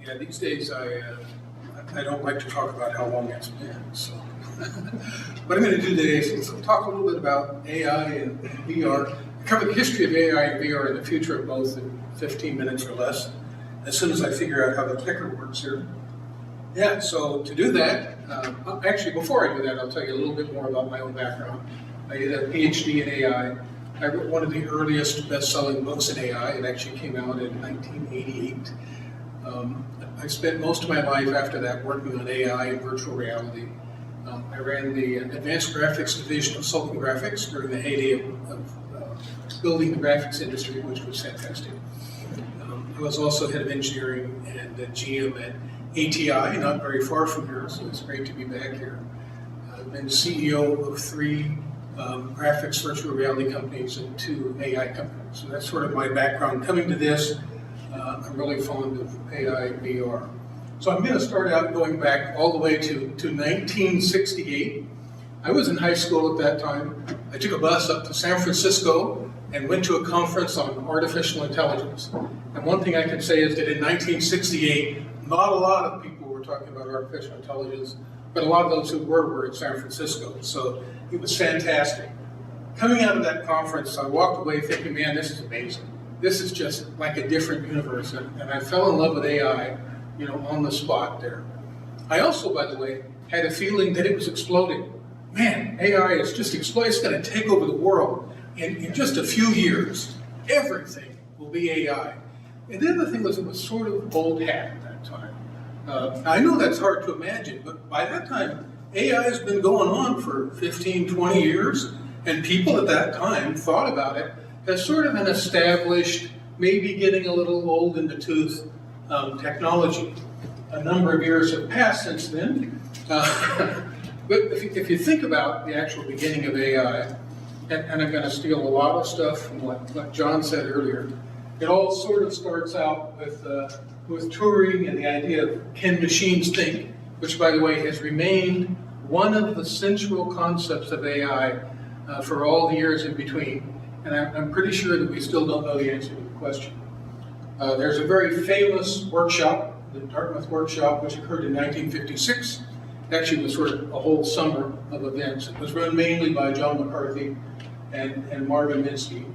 Yeah, these days I don't like to talk about how long it's been. So what I'm going to do today is talk a little bit about AI and VR. Cover the history of AI and VR and the future of both in 15 minutes or less, as soon as I figure out how the clicker works here. Yeah, so to do that, actually before I do that, I'll tell you a little bit more about my own background. I did a PhD in AI. I wrote one of the earliest best-selling books in AI. It actually came out in 1988. I spent most of my life after that working on AI and virtual reality. I ran the advanced graphics division of Sultan Graphics during the heyday of building the graphics industry, which was fantastic. I was also head of engineering and GM at ATI, not very far from here, so it's great to be back here. I've been CEO of 3 graphics virtual reality companies and 2 AI companies. So that's sort of my background. Coming to this, I'm really fond of AI and VR. So I'm going to start out going back all the way to 1968. I was in high school at that time. I took a bus up to San Francisco and went to a conference on artificial intelligence. And one thing I can say is that in 1968, not a lot of people were talking about artificial intelligence, but a lot of those who were in San Francisco. So it was fantastic. Coming out of that conference, I walked away thinking, man, this is amazing. This is just like a different universe. And I fell in love with AI, on the spot there. I also, by the way, had a feeling that it was exploding. Man, AI is just exploding. It's going to take over the world. In just a few years, everything will be AI. And the other thing was it was sort of old hat at that time. I know that's hard to imagine, but by that time, AI has been going on for 15, 20 years, and people at that time thought about it as sort of an established, maybe getting a little old in the tooth technology. A number of years have passed since then. But if you think about the actual beginning of AI, and I'm going to steal a lot of stuff from what John said earlier, it all sort of starts out with Turing and the idea of can machines think, which, by the way, has remained one of the central concepts of AI for all the years in between. And I'm pretty sure that we still don't know the answer to the question. There's a very famous workshop, the Dartmouth workshop, which occurred in 1956. It actually was sort of a whole summer of events. It was run mainly by John McCarthy and Marvin Minsky.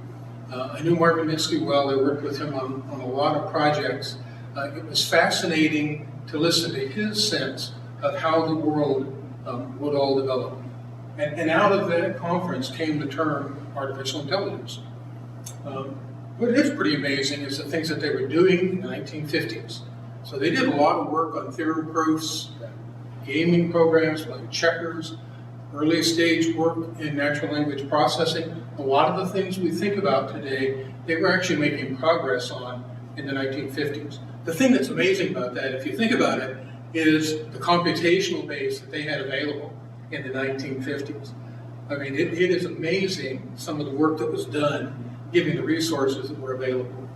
I knew Marvin Minsky well. I worked with him on a lot of projects. It was fascinating to listen to his sense of how the world would all develop. And out of that conference came the term artificial intelligence. What is pretty amazing is the things that they were doing in the 1950s. So they did a lot of work on theorem proofs, gaming programs like checkers, early stage work in natural language processing. A lot of the things we think about today, they were actually making progress on in the 1950s. The thing that's amazing about that, if you think about it, is the computational base that they had available in the 1950s. I mean, it is amazing some of the work that was done given the resources that were available.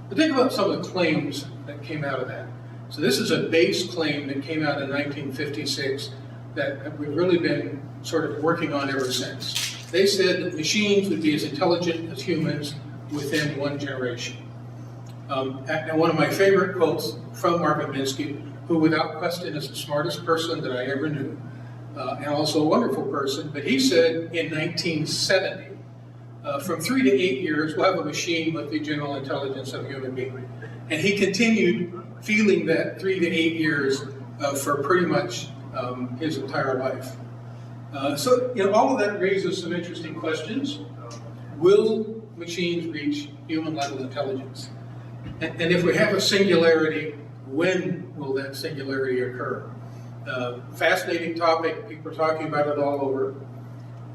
But think about some of the claims that came out of that. So this is a base claim that came out in 1956 that we've really been sort of working on ever since. They said that machines would be as intelligent as humans within 1 generation. And one of my favorite quotes from Marvin Minsky, who without question is the smartest person that I ever knew, and also a wonderful person, but he said in 1970, from 3 to 8 years, we'll have a machine with the general intelligence of a human being. And he continued feeling that 3 to 8 years for pretty much his entire life. So, all of that raises some interesting questions. Will machines reach human-level intelligence? And if we have a singularity, when will that singularity occur? Fascinating topic. People are talking about it all over.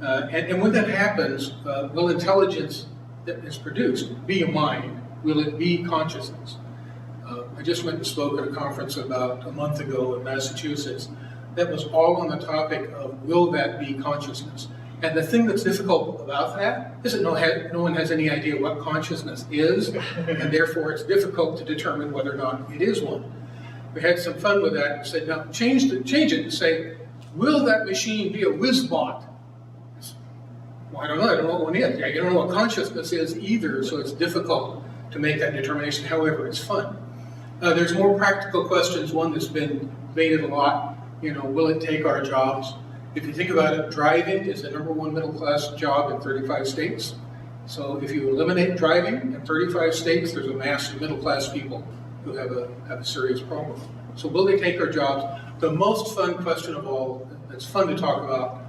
And when that happens, will intelligence that is produced be a mind? Will it be consciousness? I just went and spoke at a conference about a month ago in Massachusetts that was all on the topic of will that be consciousness? And the thing that's difficult about that is that no one has any idea what consciousness is, and therefore it's difficult to determine whether or not it is one. We had some fun with that and said, now change it and say, will that machine be a whiz-bot? Well, I don't know what one is. You don't know what consciousness is either, so it's difficult to make that determination. However, it's fun. There's more practical questions. One that's been debated a lot, will it take our jobs? If you think about it, driving is the #1 middle-class job in 35 states. So if you eliminate driving in 35 states, there's a mass of middle-class people who have a serious problem. So will they take our jobs? The most fun question of all, that's fun to talk about,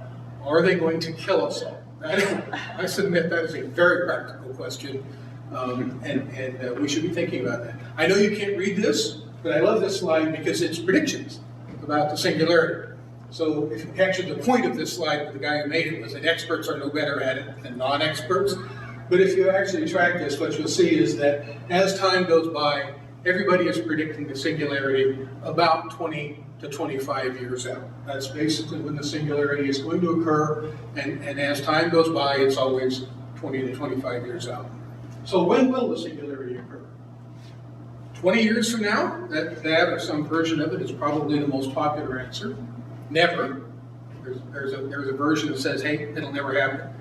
are they going to kill us all? I submit that is a very practical question, and we should be thinking about that. I know you can't read this, but I love this slide because it's predictions about the singularity. So if actually the point of this slide with the guy who made it was that experts are no better at it than non-experts. But if you actually track this, what you'll see is that as time goes by, everybody is predicting the singularity about 20 to 25 years out. That's basically when the singularity is going to occur, and as time goes by, it's always 20 to 25 years out. So when will the singularity occur? 20 years from now? That or some version of it is probably the most popular answer. Never. There's a version that says, hey, it'll never happen.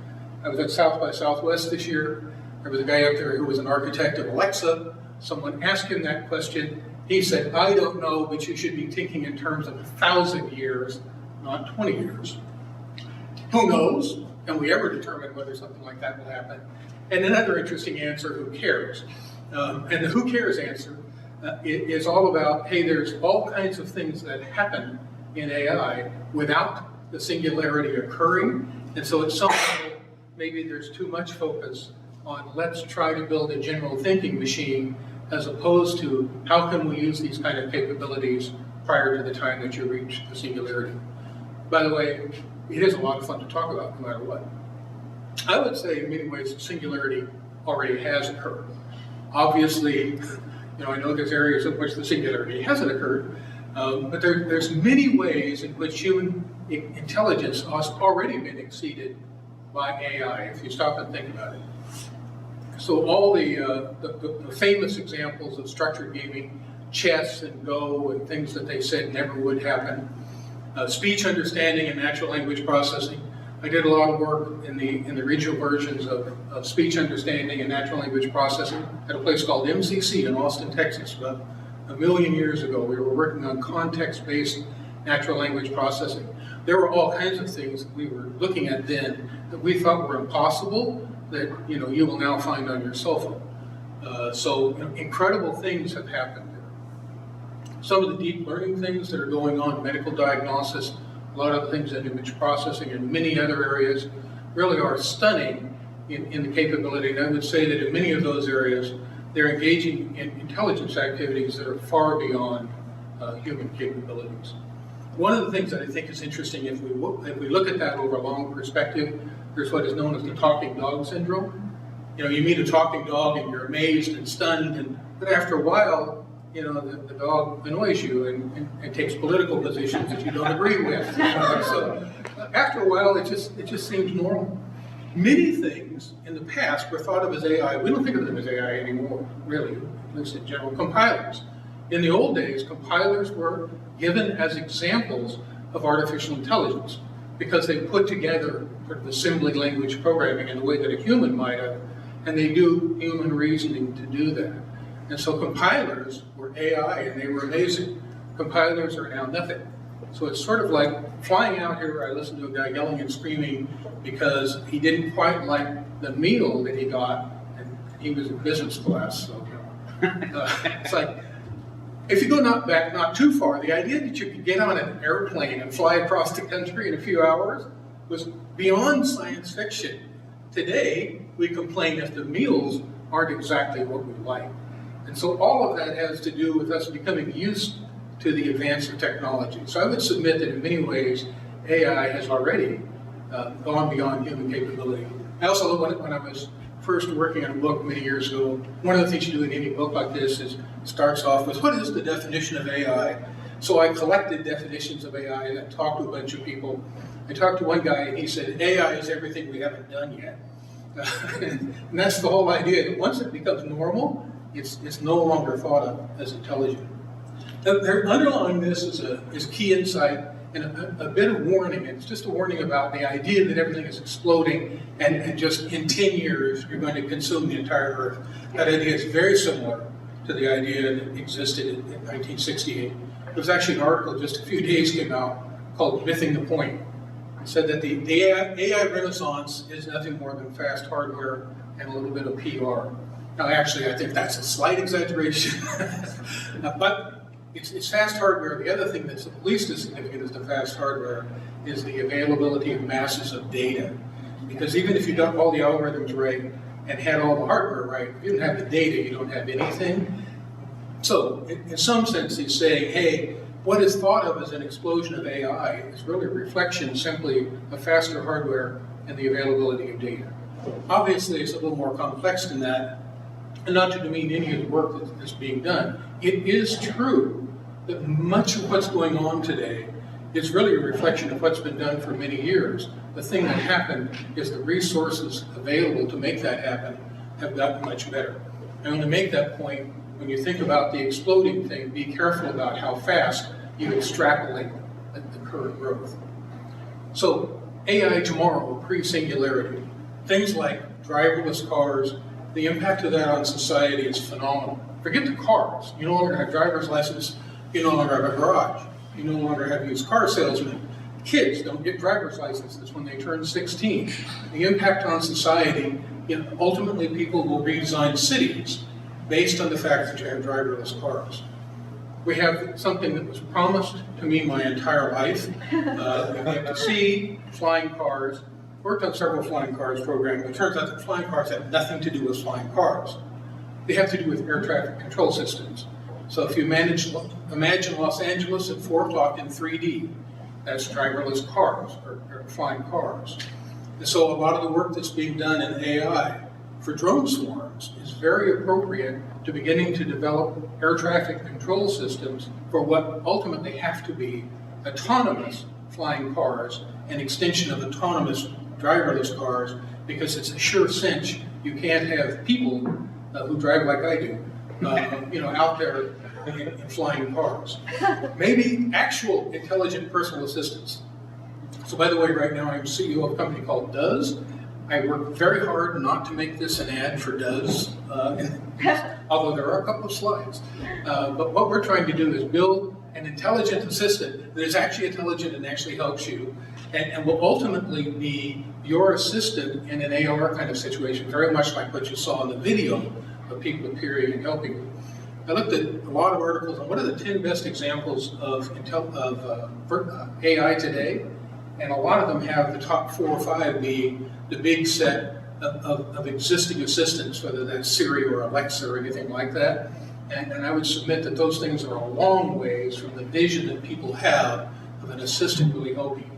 I was at South by Southwest this year. There was a guy up there who was an architect of Alexa. Someone asked him that question. He said, I don't know, but you should be thinking in terms of 1,000 years, not 20 years. Who knows? Can we ever determine whether something like that will happen? And another interesting answer, who cares? And the who cares answer is all about, hey, there's all kinds of things that happen in AI without the singularity occurring. And so at some level, maybe there's too much focus on let's try to build a general thinking machine as opposed to how can we use these kind of capabilities prior to the time that you reach the singularity. By the way, it is a lot of fun to talk about no matter what. I would say in many ways the singularity already has occurred. Obviously, I know there's areas in which the singularity hasn't occurred, but there's many ways in which human intelligence has already been exceeded by AI, if you stop and think about it. So all the famous examples of structured gaming, chess and Go and things that they said never would happen, speech understanding and natural language processing. I did a lot of work in the regional versions of speech understanding and natural language processing at a place called MCC in Austin, Texas, about 1 million years ago. We were working on context-based natural language processing. There were all kinds of things that we were looking at then that we thought were impossible that you will now find on your cell phone. So incredible things have happened there. Some of the deep learning things that are going on, medical diagnosis, a lot of the things in image processing and many other areas really are stunning in the capability. And I would say that in many of those areas, they're engaging in intelligence activities that are far beyond human capabilities. One of the things that I think is interesting, if we look at that over a long perspective, there's what is known as the talking dog syndrome. You meet a talking dog and you're amazed and stunned, but after a while, the dog annoys you and takes political positions that you don't agree with. So after a while, it just seems normal. Many things in the past were thought of as AI. We don't think of them as AI anymore, really, at least in general. Compilers. In the old days, compilers were given as examples of artificial intelligence because they put together sort of assembly language programming in the way that a human might have, and they do human reasoning to do that. And so compilers were AI, and they were amazing. Compilers are now nothing. So it's sort of like flying out here. I listened to a guy yelling and screaming because he didn't quite like the meal that he got, and he was in business class. So it's like, if you go not too far, the idea that you could get on an airplane and fly across the country in a few hours was beyond science fiction. Today, we complain if the meals aren't exactly what we like. And so all of that has to do with us becoming used to the advance of technology. So I would submit that in many ways, AI has already gone beyond human capability. I also, when I was first working on a book many years ago, one of the things you do in any book like this is starts off with, what is the definition of AI? So I collected definitions of AI and I talked to a bunch of people. I talked to one guy and he said, AI is everything we haven't done yet. And that's the whole idea, that once it becomes normal, it's no longer thought of as intelligent. Underlying this is key insight and a bit of warning. It's just a warning about the idea that everything is exploding and just in 10 years you're going to consume the entire Earth. That idea is very similar to the idea that existed in 1968. There was actually an article just a few days came out called Missing the Point. It said that the AI renaissance is nothing more than fast hardware and a little bit of PR. Now, actually, I think that's a slight exaggeration, but it's fast hardware. The other thing that's at least as significant as the fast hardware is the availability of masses of data. Because even if you got all the algorithms right and had all the hardware right, if you don't have the data, you don't have anything. So, in some sense, he's saying, hey, what is thought of as an explosion of AI is really a reflection simply of faster hardware and the availability of data. Obviously, it's a little more complex than that, and not to demean any of the work that's being done. It is true that much of what's going on today is really a reflection of what's been done for many years. The thing that happened is the resources available to make that happen have gotten much better. And to make that point, when you think about the exploding thing, be careful about how fast you extrapolate the current growth. So AI tomorrow, pre-singularity, things like driverless cars, the impact of that on society is phenomenal. Forget the cars. You no longer have driver's license. You no longer have a garage. You no longer have used car salesmen. Kids don't get driver's licenses when they turn 16. The impact on society, ultimately people will redesign cities based on the fact that you have driverless cars. We have something that was promised to me my entire life. We get to see flying cars. Worked on several flying cars programs, but it turns out that flying cars have nothing to do with flying cars. They have to do with air traffic control systems. So if you imagine Los Angeles at 4 o'clock in 3D, that's driverless cars or flying cars. And so a lot of the work that's being done in AI for drone swarms is very appropriate to beginning to develop air traffic control systems for what ultimately have to be autonomous flying cars, an extension of autonomous driverless cars, because it's a sure cinch you can't have people who drive like I do, out there in flying cars. Maybe actual intelligent personal assistants. So by the way, right now I'm CEO of a company called Does. I work very hard not to make this an ad for Does, although there are a couple of slides. But what we're trying to do is build an intelligent assistant that is actually intelligent and actually helps you, and will ultimately be your assistant in an AR kind of situation, very much like what you saw in the video of people appearing and helping you. I looked at a lot of articles on what are the 10 best examples of AI today, and a lot of them have the top 4 or 5 being the big set of existing assistants, whether that's Siri or Alexa or anything like that. And I would submit that those things are a long ways from the vision that people have of an assistant really helping.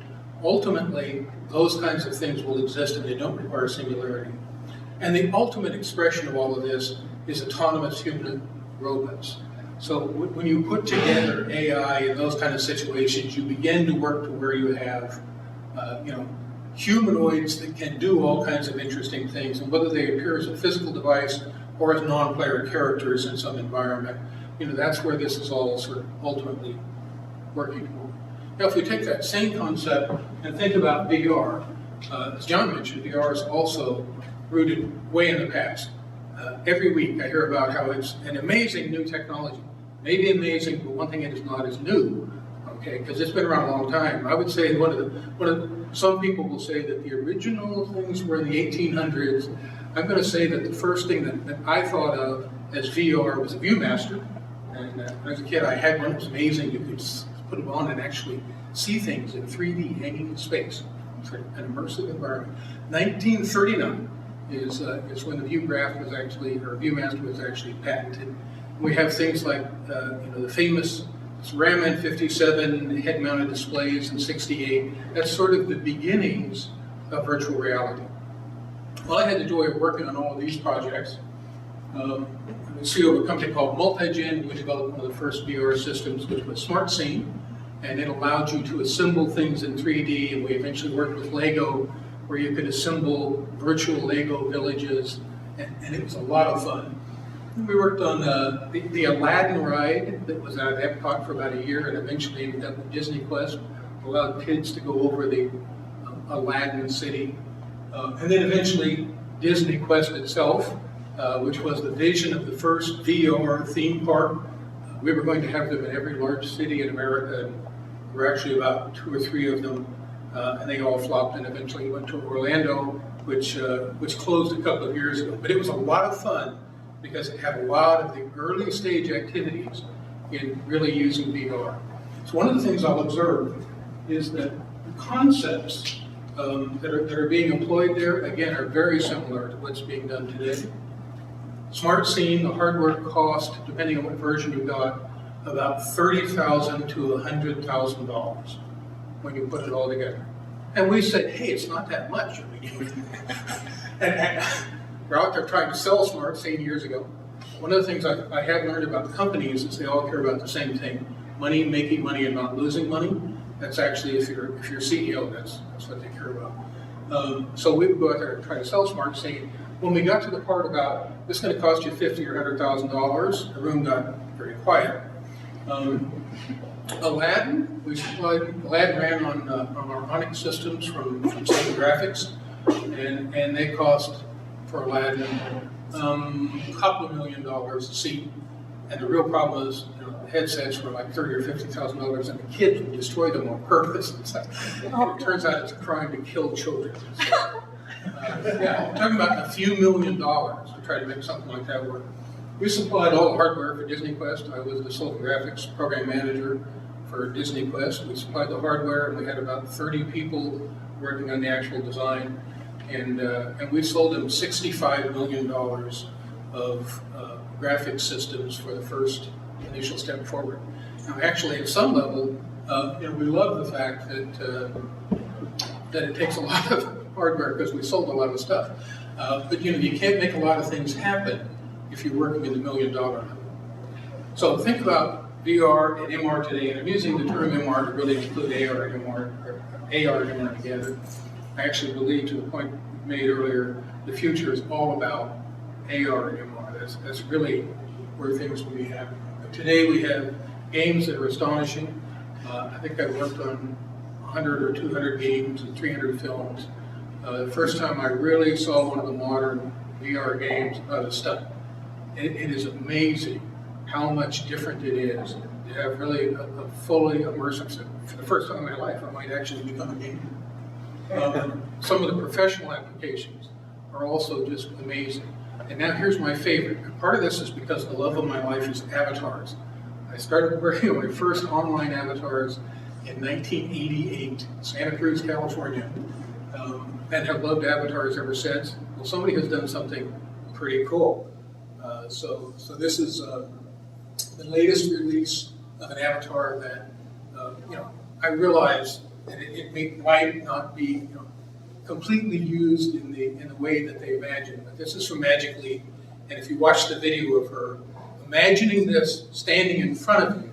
Ultimately, those kinds of things will exist and they don't require singularity. And the ultimate expression of all of this is autonomous human robots. So when you put together AI in those kind of situations, you begin to work to where you have, humanoids that can do all kinds of interesting things, and whether they appear as a physical device or as non-player characters in some environment, that's where this is all sort of ultimately working toward. Now, if we take that same concept and think about VR, as John mentioned, VR is also rooted way in the past. Every week I hear about how it's an amazing new technology. Maybe amazing, but one thing it is not is new, okay, because it's been around a long time. I would say some people will say that the original things were in the 1800s. I'm going to say that the first thing that I thought of as VR was a Viewmaster. And when I was a kid, I had one. It was amazing. You could put it on and actually see things in 3D hanging in space. It's an immersive environment. 1939 is when the Viewmaster was actually patented. We have things like the famous Raman 57 head-mounted displays in '68. That's sort of the beginnings of virtual reality. Well, I had the joy of working on all of these projects. I'm the CEO of a company called Multigen. We developed one of the first VR systems, which was Smart Scene, and it allowed you to assemble things in 3D. And we eventually worked with Lego, where you could assemble virtual Lego villages, and it was a lot of fun. We worked on the Aladdin ride that was out at Epcot for about a year, and eventually ended up with Disney Quest, allowed kids to go over the Aladdin city. And then eventually Disney Quest itself which was the vision of the first VR theme park. We were going to have them in every large city in America, and there were actually about 2 or 3 of them, and they all flopped and eventually went to Orlando, which closed a couple of years ago. But it was a lot of fun because it had a lot of the early stage activities in really using VR. So one of the things I'll observe is that the concepts that are being employed there, again, are very similar to what's being done today. Smart Scene, the hardware cost, depending on what version you got, about $30,000 to $100,000 when you put it all together. And we said, hey, it's not that much. And we're out there trying to sell Smart Scene years ago. One of the things I have learned about companies is they all care about the same thing: money, making money, and not losing money. That's actually, if you're CEO, that's what they care about. So we would go out there and try to sell Smart Scene. When we got to the part about this is going to cost you $50,000 or $100,000, the room got very quiet. Aladdin, Aladdin ran on our Onyx systems from Sega Graphics, and they cost for Aladdin a couple of $1 million a seat. And the real problem is, the headsets were like $30,000 or $50,000, and the kids would destroy them on purpose. It turns out it's a crime to kill children. So, yeah, I'm talking about a few $1 million to try to make something like that work. We supplied all the hardware for Disney Quest. I was the Silicon Graphics program manager for Disney Quest. We supplied the hardware, and we had about 30 people working on the actual design. And we sold them $65 million of graphics systems for the first initial step forward. Now, actually, at some level, we love the fact that it takes a lot of hardware because we sold a lot of stuff. But you can't make a lot of things happen if you're working in the $1 million level. So think about VR and MR today, and I'm using the term MR to really include AR and MR together. I actually believe, to the point made earlier, the future is all about AR and MR. That's really where things will be happening. But today we have games that are astonishing. I think I've worked on 100 or 200 games and 300 films. The first time I really saw one of the modern VR games, I was stunned. It is amazing how much different it is to have really a fully immersive system. For the first time in my life, I might actually become a gamer. Some of the professional applications are also just amazing. And now here's my favorite. Part of this is because the love of my life is avatars. I started working on my first online avatars in 1988, Santa Cruz, California, and have loved avatars ever since. Well, somebody has done something pretty cool. So this is the latest release of an avatar that, I realize that it might not be completely used in the way that they imagine, but this is from Magic Leap. And if you watch the video of her, imagining this standing in front of you,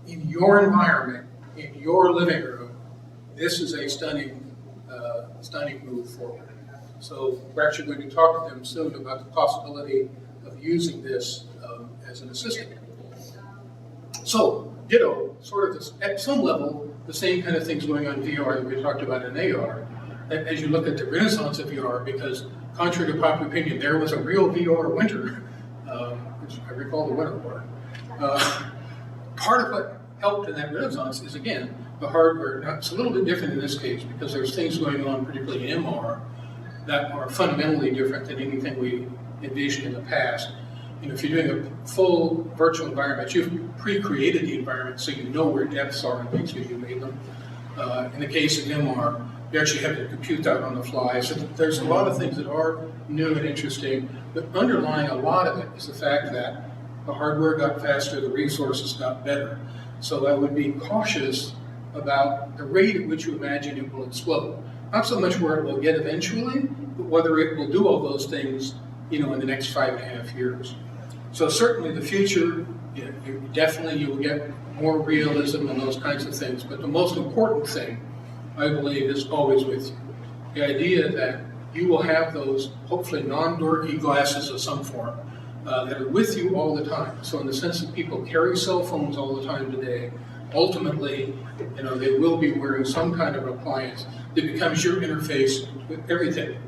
in your environment, in your living room, this is a stunning move forward. So we're actually going to talk to them soon about the possibility of using this as an assistant. So, ditto, sort of this, at some level, the same kind of things going on in VR that we talked about in AR. As you look at the renaissance of VR, because contrary to popular opinion, there was a real VR winter, which I recall the winter part. Part of what helped in that renaissance is, again, the hardware. Now, it's a little bit different in this case because there's things going on, particularly in MR, that are fundamentally different than anything we envisioned in the past. If you're doing a full virtual environment, you've pre-created the environment so you know where depths are and things you made them. In the case of MR, you actually have to compute that on the fly. So there's a lot of things that are new and interesting, but underlying a lot of it is the fact that the hardware got faster, the resources got better. So I would be cautious about the rate at which you imagine it will explode. Not so much where it will get eventually, but whether it will do all those things, in the next 5.5 years. So certainly the future, you will get more realism and those kinds of things. But the most important thing, I believe, is always with you. The idea that you will have those hopefully non-dorky glasses of some form that are with you all the time. So in the sense that people carry cell phones all the time today, ultimately, they will be wearing some kind of appliance that becomes your interface with everything.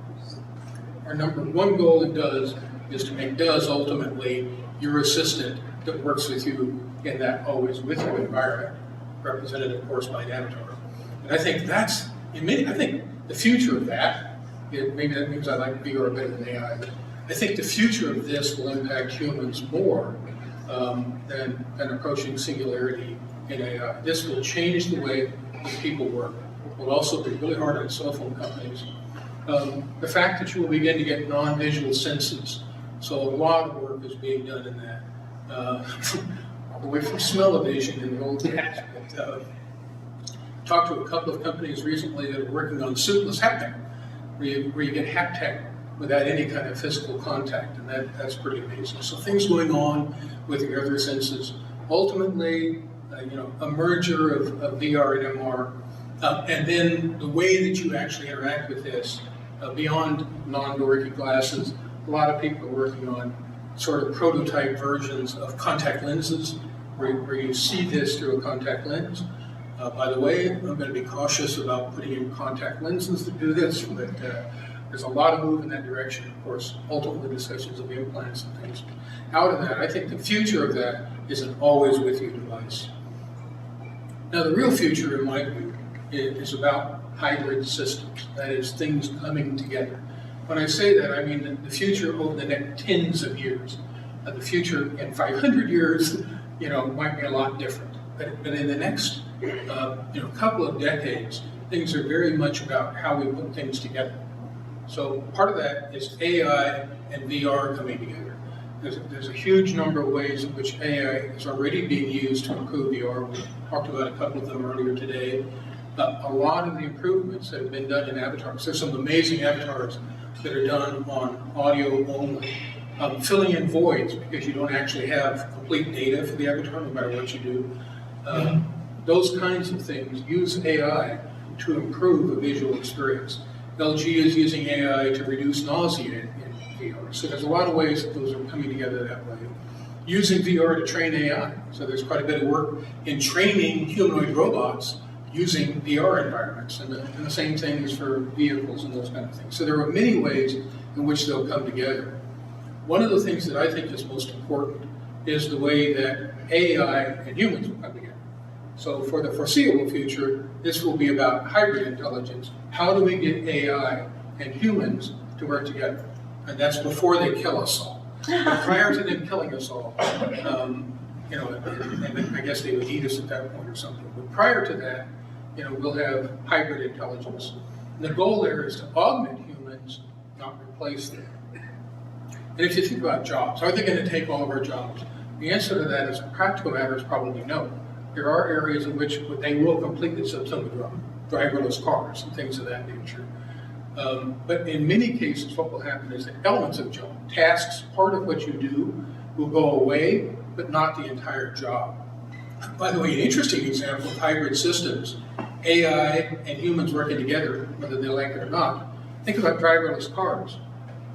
Our number one goal it does is to make does ultimately your assistant that works with you in that always with you environment, represented, of course, by an avatar. And I think I think the future of that, maybe that means I like VR better than AI, but I think the future of this will impact humans more than approaching singularity in AI. This will change the way that people work. It will also be really hard on cell phone companies. The fact that you will begin to get non-visual senses, so a lot of work is being done in that. All the way from smell-o-vision in the old days. Talked to a couple of companies recently that are working on suitless haptic, where you get haptic without any kind of physical contact, and that's pretty amazing. So things going on with your other senses. Ultimately, a merger of VR and MR, and then the way that you actually interact with this, beyond non-dorky glasses, a lot of people are working on sort of prototype versions of contact lenses, where you see this through a contact lens. By the way, I'm going to be cautious about putting in contact lenses to do this, but there's a lot of move in that direction. Of course, ultimately discussions of implants and things. Out of that, I think the future of that is an always with you device. Now, the real future, in my view, is about hybrid systems. That is, things coming together. When I say that, I mean the future over the next tens of years. The future in 500 years, might be a lot different. But in the next, couple of decades, things are very much about how we put things together. So part of that is AI and VR coming together. There's a huge number of ways in which AI is already being used to improve VR. We talked about a couple of them earlier today. A lot of the improvements that have been done in avatars. There's some amazing avatars that are done on audio only. Filling in voids because you don't actually have complete data for the avatar, no matter what you do. Those kinds of things use AI to improve a visual experience. LG is using AI to reduce nausea in VR. So there's a lot of ways that those are coming together that way. Using VR to train AI. So there's quite a bit of work in training humanoid robots using VR environments, and the same thing is for vehicles and those kind of things. So there are many ways in which they'll come together. One of the things that I think is most important is the way that AI and humans will come together. So for the foreseeable future, this will be about hybrid intelligence. How do we get AI and humans to work together? And that's before they kill us all. But prior to them killing us all, and I guess they would eat us at that point or something. But prior to that, we'll have hybrid intelligence. And the goal there is to augment humans, not replace them. And if you think about jobs, are they going to take all of our jobs? The answer to that, as a practical matter, is probably no. There are areas in which they will completely subsume driverless cars and things of that nature. But in many cases, what will happen is that elements of job, tasks, part of what you do will go away, but not the entire job. By the way, an interesting example of hybrid systems, AI and humans working together, whether they like it or not. Think about driverless cars.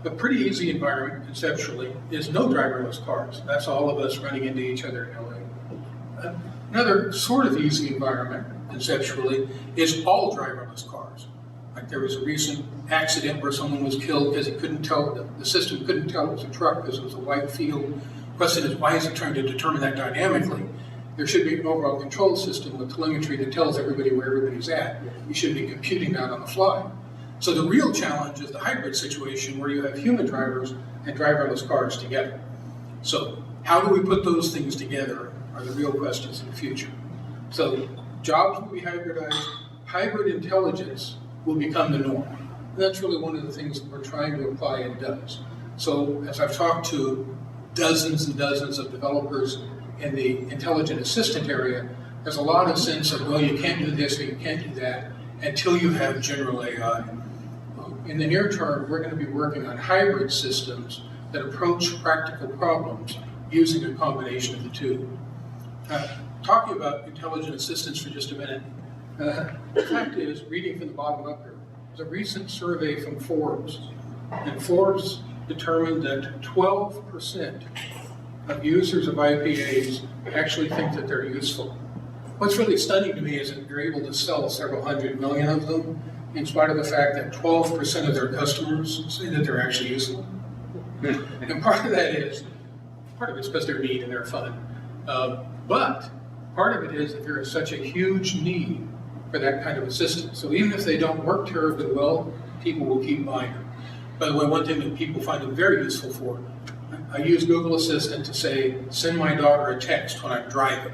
A pretty easy environment, conceptually, is no driverless cars. That's all of us running into each other in LA. Another sort of easy environment, conceptually, is all driverless cars. Like there was a recent accident where someone was killed because the system couldn't tell it was a truck because it was a white field. The question is, why is it trying to determine that dynamically? There should be an overall control system with telemetry that tells everybody where everybody's at. You should be computing that on the fly. So the real challenge is the hybrid situation where you have human drivers and driverless cars together. So how do we put those things together are the real questions in the future. So jobs will be hybridized. Hybrid intelligence will become the norm. And that's really one of the things that we're trying to apply and does. So as I've talked to dozens and dozens of developers in the intelligent assistant area, there's a lot of sense of, well, you can't do this or you can't do that until you have general AI. In the near term, we're going to be working on hybrid systems that approach practical problems using a combination of the two. Talking about intelligent assistants for just a minute, the fact is, reading from the bottom up here, there's a recent survey from Forbes, and Forbes determined that 12% of users of IPAs actually think that they're useful. What's really stunning to me is that they're able to sell several hundred million of them, in spite of the fact that 12% of their customers say that they're actually useful. And part of it's because they're neat and they're fun. But part of it is that there is such a huge need for that kind of assistant. So even if they don't work terribly well, people will keep buying them. By the way, one thing that people find them very useful for, I use Google Assistant to say, send my daughter a text when I'm driving.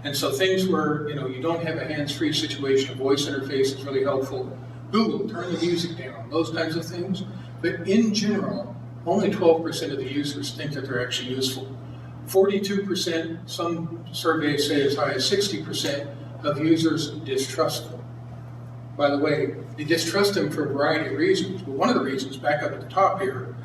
And so things where you don't have a hands-free situation, a voice interface is really helpful. Google, turn the music down, those kinds of things. But in general, only 12% of the users think that they're actually useful. 42%, some surveys say as high as 60% of users distrust them. By the way, they distrust them for a variety of reasons. But one of the reasons, back up at the top here,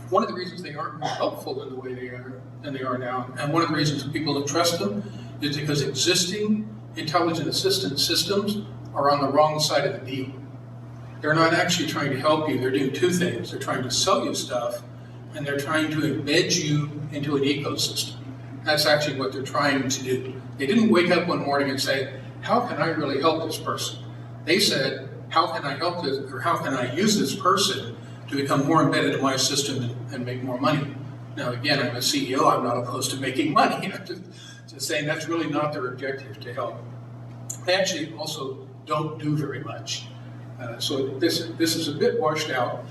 one of the reasons they aren't more helpful in the way they are now, and one of the reasons people don't trust them, is because existing intelligent assistant systems are on the wrong side of the deal. They're not actually trying to help you. They're doing two things. They're trying to sell you stuff, and they're trying to embed you into an ecosystem. That's actually what they're trying to do. They didn't wake up one morning and say, how can I really help this person? They said, how can I help this, or how can I use this person to become more embedded in my system and make more money? Now, again, I'm a CEO. I'm not opposed to making money. I'm just saying that's really not their objective, to help. They actually also don't do very much. So this is a bit washed out,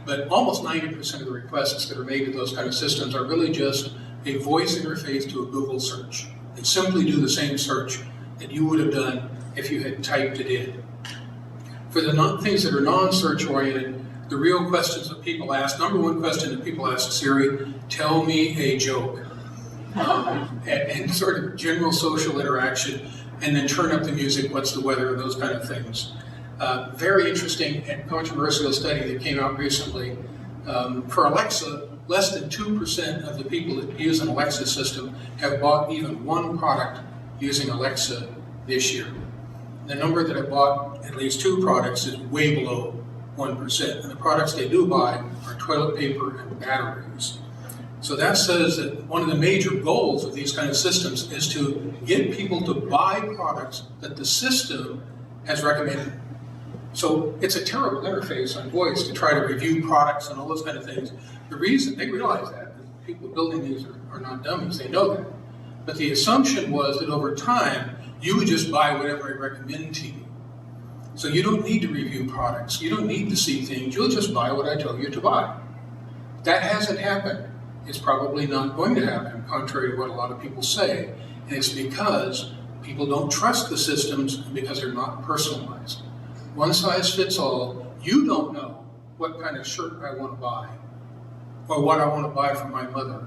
but almost 90% of the requests that are made to those kind of systems are really just a voice interface to a Google search. They simply do the same search that you would have done if you had typed it in. For the things that are non-search oriented, the real questions that people ask, number one question that people ask Siri, tell me a joke. And sort of general social interaction, and then turn up the music, what's the weather, those kind of things. Very interesting and controversial study that came out recently. For Alexa, less than 2% of the people that use an Alexa system have bought even one product using Alexa this year. The number that have bought at least two products is way below 1%. And the products they do buy are toilet paper and batteries. So that says that one of the major goals of these kind of systems is to get people to buy products that the system has recommended. So it's a terrible interface on voice to try to review products and all those kind of things. The reason they realize that, people building these are not dummies, they know that. But the assumption was that over time, you would just buy whatever I recommend to you. So you don't need to review products, you don't need to see things, you'll just buy what I tell you to buy. That hasn't happened. It's probably not going to happen, contrary to what a lot of people say. And it's because people don't trust the systems because they're not personalized. One size fits all. You don't know what kind of shirt I want to buy or what I want to buy for my mother.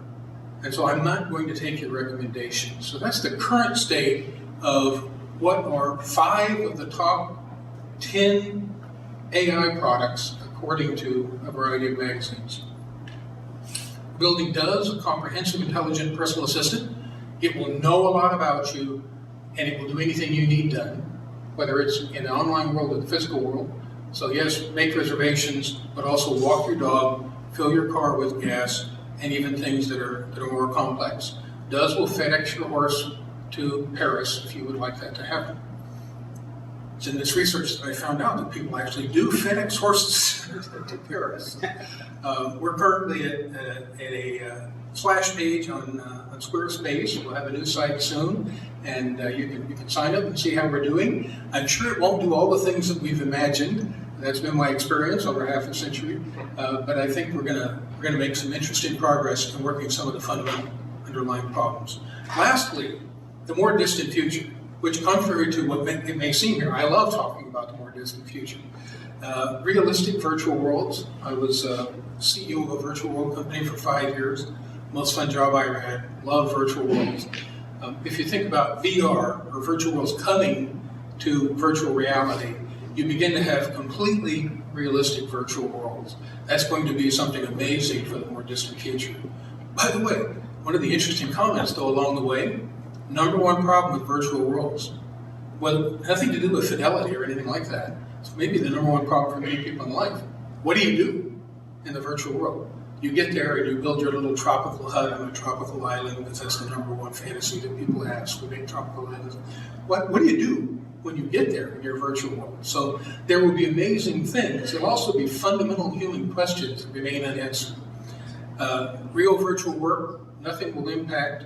And so I'm not going to take your recommendations. So that's the current state of what are 5 of the top 10 AI products according to a variety of magazines. Building does a comprehensive, intelligent personal assistant. It will know a lot about you, and it will do anything you need done, whether it's in the online world or the physical world. So yes, make reservations, but also walk your dog, fill your car with gas, and even things that are more complex. Does will FedEx your horse to Paris if you would like that to happen. It's in this research that I found out that people actually do FedEx horses to Paris. We're currently at a splash page on Squarespace. We'll have a new site soon, and you can sign up and see how we're doing. I'm sure it won't do all the things that we've imagined. That's been my experience over half a century, but I think we're gonna make some interesting progress in working some of the fundamental underlying problems. Lastly, the more distant future, which contrary to what it may seem here, I love talking about the more distant future. Realistic virtual worlds. I was CEO of a virtual world company for 5 years. Most fun job I ever had. Love virtual worlds. If you think about VR or virtual worlds coming to virtual reality, you begin to have completely realistic virtual worlds. That's going to be something amazing for the more distant future. By the way, one of the interesting comments though along the way, number one problem with virtual worlds, well, nothing to do with fidelity or anything like that. It's maybe the number one problem for many people in life. What do you do in the virtual world? You get there and you build your little tropical hut on a tropical island, because that's the number one fantasy that people ask, we make tropical islands. What do you do when you get there in your virtual world? So there will be amazing things. There'll also be fundamental human questions that remain unanswered. Real virtual work, nothing will impact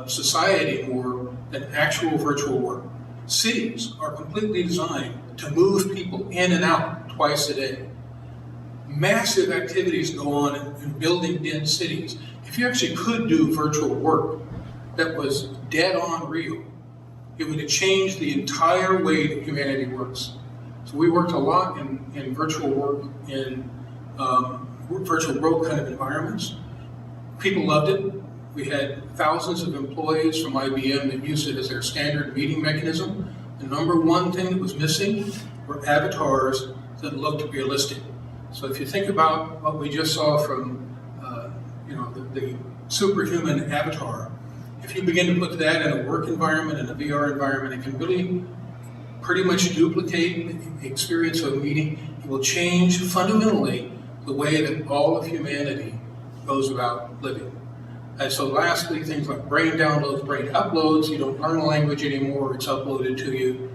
society more than actual virtual work. Cities are completely designed to move people in and out twice a day. Massive activities go on in building dense cities. If you actually could do virtual work that was dead on real, it would have changed the entire way that humanity works. So we worked a lot in virtual work, in virtual world kind of environments. People loved it. We had thousands of employees from IBM that used it as their standard meeting mechanism. The number one thing that was missing were avatars that looked realistic. So if you think about what we just saw from the superhuman avatar, if you begin to put that in a work environment, in a VR environment, it can really pretty much duplicate the experience of a meeting. It will change fundamentally the way that all of humanity goes about living. And so lastly, things like brain downloads, brain uploads, you don't learn a language anymore, it's uploaded to you.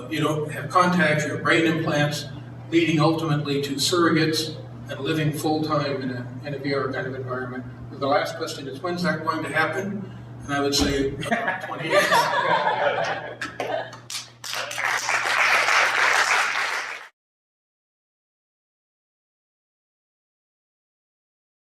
You don't have contacts, you have brain implants, leading ultimately to surrogates and living full-time in a VR kind of environment. The last question is, when's that going to happen? And I would say about 20 years.